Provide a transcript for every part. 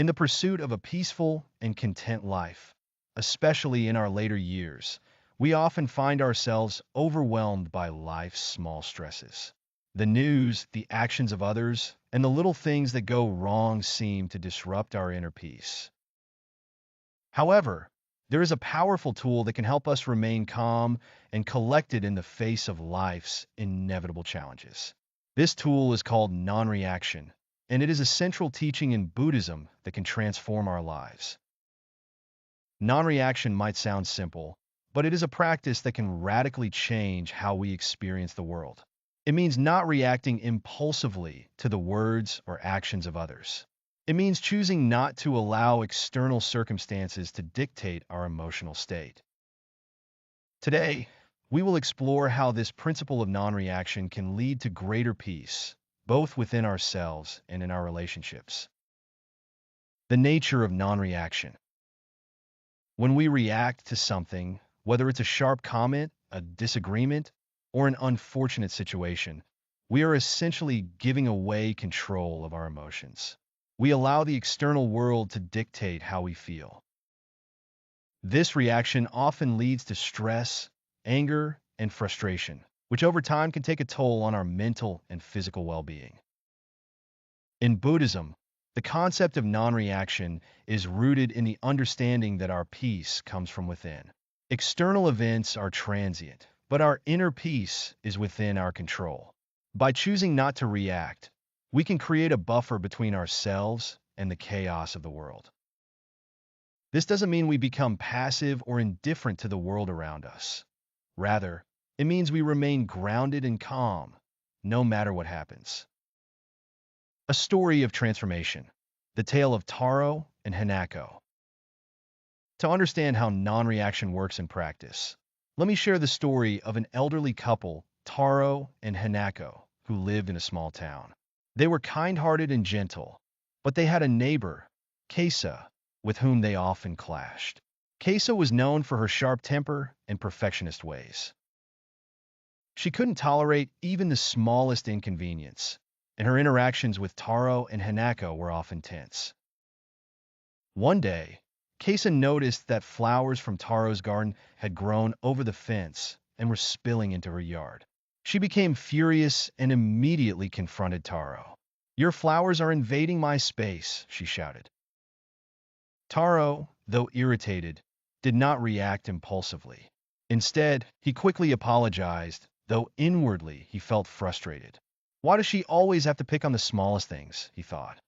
In the pursuit of a peaceful and content life, especially in our later years, we often find ourselves overwhelmed by life's small stresses. The news, the actions of others, and the little things that go wrong seem to disrupt our inner peace. However, there is a powerful tool that can help us remain calm and collected in the face of life's inevitable challenges. This tool is called non-reaction, and it is a central teaching in Buddhism that can transform our lives. Non-reaction might sound simple, but it is a practice that can radically change how we experience the world. It means not reacting impulsively to the words or actions of others. It means choosing not to allow external circumstances to dictate our emotional state. Today, we will explore how this principle of non-reaction can lead to greater peace, both within ourselves and in our relationships. The nature of non-reaction. When we react to something, whether it's a sharp comment, a disagreement, or an unfortunate situation, we are essentially giving away control of our emotions. We allow the external world to dictate how we feel. This reaction often leads to stress, anger, and frustration, which over time can take a toll on our mental and physical well-being. In Buddhism, the concept of non-reaction is rooted in the understanding that our peace comes from within. External events are transient, but our inner peace is within our control. By choosing not to react, we can create a buffer between ourselves and the chaos of the world. This doesn't mean we become passive or indifferent to the world around us. Rather, it means we remain grounded and calm, no matter what happens. A story of transformation. The tale of Taro and Hanako. To understand how non-reaction works in practice, let me share the story of an elderly couple, Taro and Hanako, who lived in a small town. They were kind-hearted and gentle, but they had a neighbor, Kesa, with whom they often clashed. Kesa was known for her sharp temper and perfectionist ways. She couldn't tolerate even the smallest inconvenience, and her interactions with Taro and Hanako were often tense. One day, Kesa noticed that flowers from Taro's garden had grown over the fence and were spilling into her yard. She became furious and immediately confronted Taro. "Your flowers are invading my space," she shouted. Taro, though irritated, did not react impulsively. Instead, he quickly apologized, though inwardly he felt frustrated. Why does she always have to pick on the smallest things, he thought.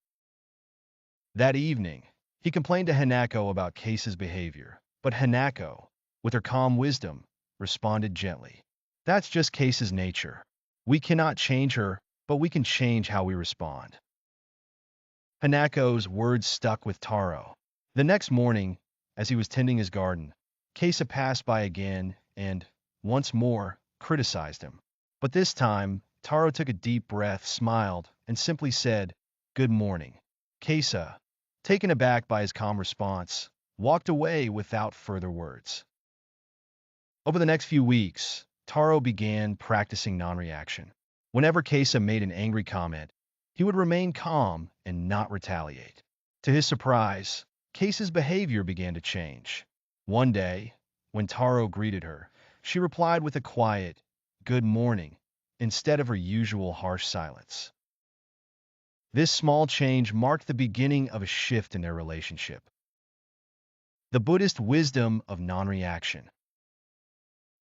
That evening, he complained to Hanako about Kesa's behavior, but Hanako, with her calm wisdom, responded gently. That's just Kesa's nature. We cannot change her, but we can change how we respond. Hanako's words stuck with Taro. The next morning, as he was tending his garden, Kesa passed by again and, once more, criticized him. But this time, Taro took a deep breath, smiled, and simply said, "Good morning." Kesa, taken aback by his calm response, walked away without further words. Over the next few weeks, Taro began practicing non-reaction. Whenever Kesa made an angry comment, he would remain calm and not retaliate. To his surprise, Kesa's behavior began to change. One day, when Taro greeted her, she replied with a quiet, "Good morning," instead of her usual harsh silence. This small change marked the beginning of a shift in their relationship. The Buddhist wisdom of non-reaction.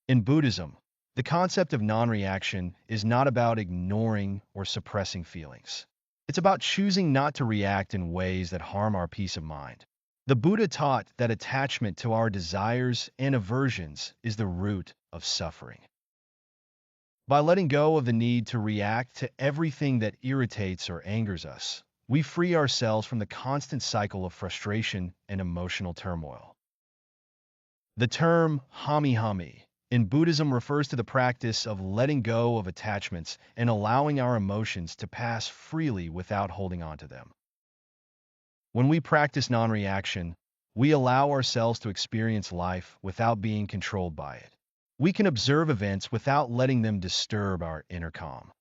In Buddhism, the concept of non-reaction is not about ignoring or suppressing feelings. It's about choosing not to react in ways that harm our peace of mind. The Buddha taught that attachment to our desires and aversions is the root of suffering. By letting go of the need to react to everything that irritates or angers us, we free ourselves from the constant cycle of frustration and emotional turmoil. The term hami in Buddhism refers to the practice of letting go of attachments and allowing our emotions to pass freely without holding on to them. When we practice non-reaction, we allow ourselves to experience life without being controlled by it. We can observe events without letting them disturb our inner calm.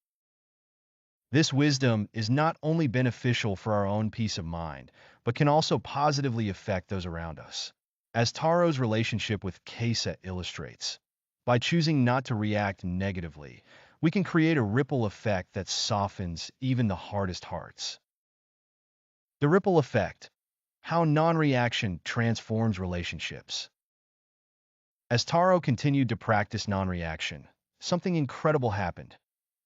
This wisdom is not only beneficial for our own peace of mind, but can also positively affect those around us. As Taro's relationship with Kesa illustrates, by choosing not to react negatively, we can create a ripple effect that softens even the hardest hearts. The ripple effect: how non-reaction transforms relationships. As Taro continued to practice non-reaction, something incredible happened.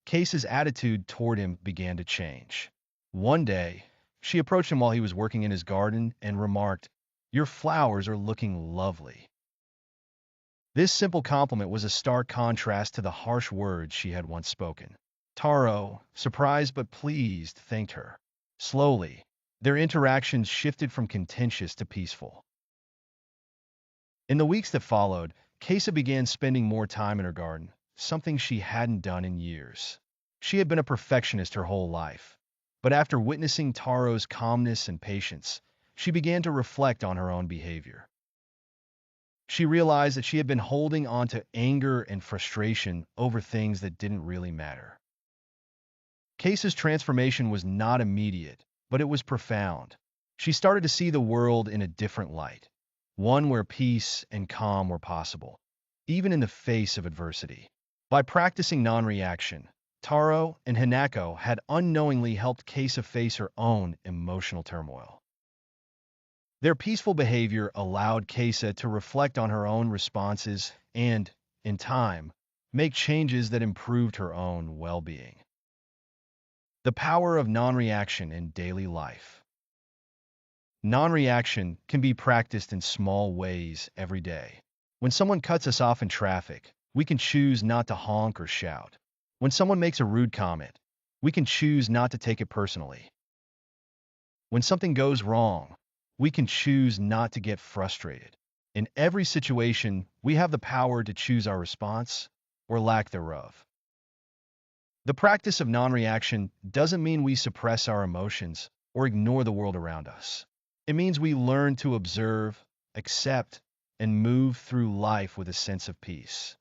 Case's attitude toward him began to change. One day, she approached him while he was working in his garden and remarked, "Your flowers are looking lovely." This simple compliment was a stark contrast to the harsh words she had once spoken. Taro, surprised but pleased, thanked her. Slowly, their interactions shifted from contentious to peaceful. In the weeks that followed, Kesa began spending more time in her garden, something she hadn't done in years. She had been a perfectionist her whole life, but after witnessing Taro's calmness and patience, she began to reflect on her own behavior. She realized that she had been holding on to anger and frustration over things that didn't really matter. Kesa's transformation was not immediate, but it was profound. She started to see the world in a different light, one where peace and calm were possible, even in the face of adversity. By practicing non-reaction, Taro and Hanako had unknowingly helped Kesa face her own emotional turmoil. Their peaceful behavior allowed Kesa to reflect on her own responses and, in time, make changes that improved her own well-being. The power of non-reaction in daily life. Non-reaction can be practiced in small ways every day. When someone cuts us off in traffic, we can choose not to honk or shout. When someone makes a rude comment, we can choose not to take it personally. When something goes wrong, we can choose not to get frustrated. In every situation, we have the power to choose our response or lack thereof. The practice of non-reaction doesn't mean we suppress our emotions or ignore the world around us. It means we learn to observe, accept, and move through life with a sense of peace.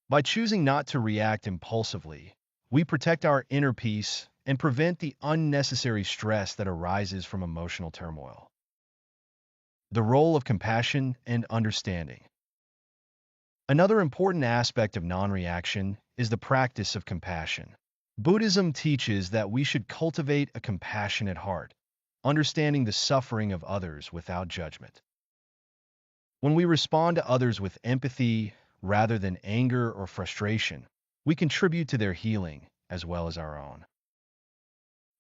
By choosing not to react impulsively, we protect our inner peace and prevent the unnecessary stress that arises from emotional turmoil. The role of compassion and understanding. Another important aspect of non-reaction is the practice of compassion. Buddhism teaches that we should cultivate a compassionate heart, understanding the suffering of others without judgment. When we respond to others with empathy rather than anger or frustration, we contribute to their healing as well as our own.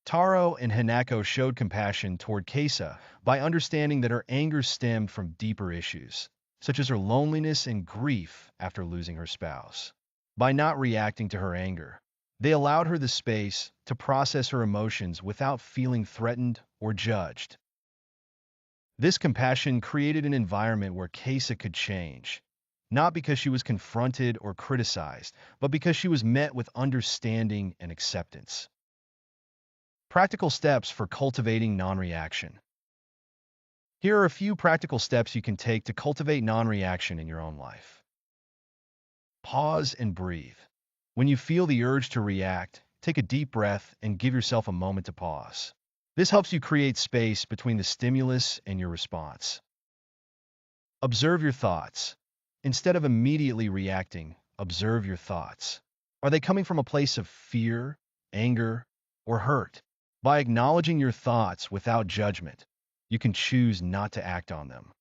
Taro and Hanako showed compassion toward Kesa by understanding that her anger stemmed from deeper issues, such as her loneliness and grief after losing her spouse. By not reacting to her anger, they allowed her the space to process her emotions without feeling threatened or judged. This compassion created an environment where Kesa could change, not because she was confronted or criticized, but because she was met with understanding and acceptance. Practical steps for cultivating non-reaction. Here are a few practical steps you can take to cultivate non-reaction in your own life. Pause and breathe. When you feel the urge to react, take a deep breath and give yourself a moment to pause. This helps you create space between the stimulus and your response. Observe your thoughts. Instead of immediately reacting, observe your thoughts. Are they coming from a place of fear, anger, or hurt? By acknowledging your thoughts without judgment, you can choose not to act on them.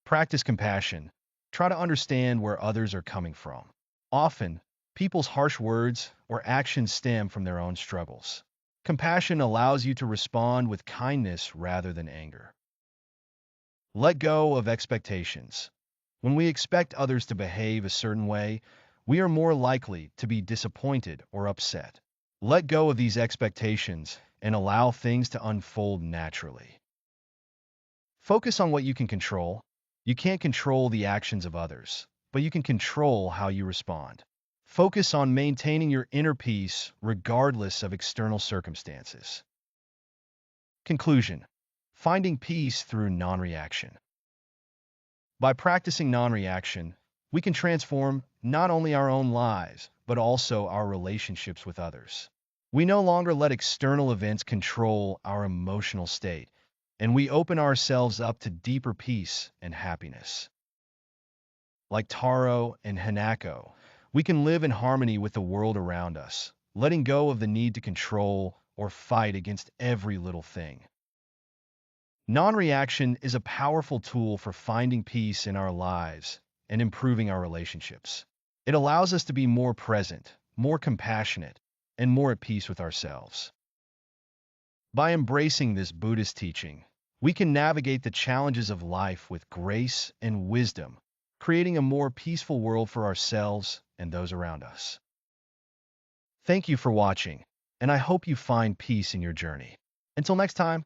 Practice compassion. Try to understand where others are coming from. Often, people's harsh words or actions stem from their own struggles. Compassion allows you to respond with kindness rather than anger. Let go of expectations. When we expect others to behave a certain way, we are more likely to be disappointed or upset. Let go of these expectations and allow things to unfold naturally. Focus on what you can control. You can't control the actions of others, but you can control how you respond. Focus on maintaining your inner peace regardless of external circumstances. Conclusion: finding peace through non-reaction. By practicing non-reaction, we can transform not only our own lives, but also our relationships with others. We no longer let external events control our emotional state, and we open ourselves up to deeper peace and happiness. Like Taro and Hanako, we can live in harmony with the world around us, letting go of the need to control or fight against every little thing. Non-reaction is a powerful tool for finding peace in our lives and improving our relationships. It allows us to be more present, more compassionate, and more at peace with ourselves. By embracing this Buddhist teaching, we can navigate the challenges of life with grace and wisdom, creating a more peaceful world for ourselves and those around us. Thank you for watching, and I hope you find peace in your journey. Until next time.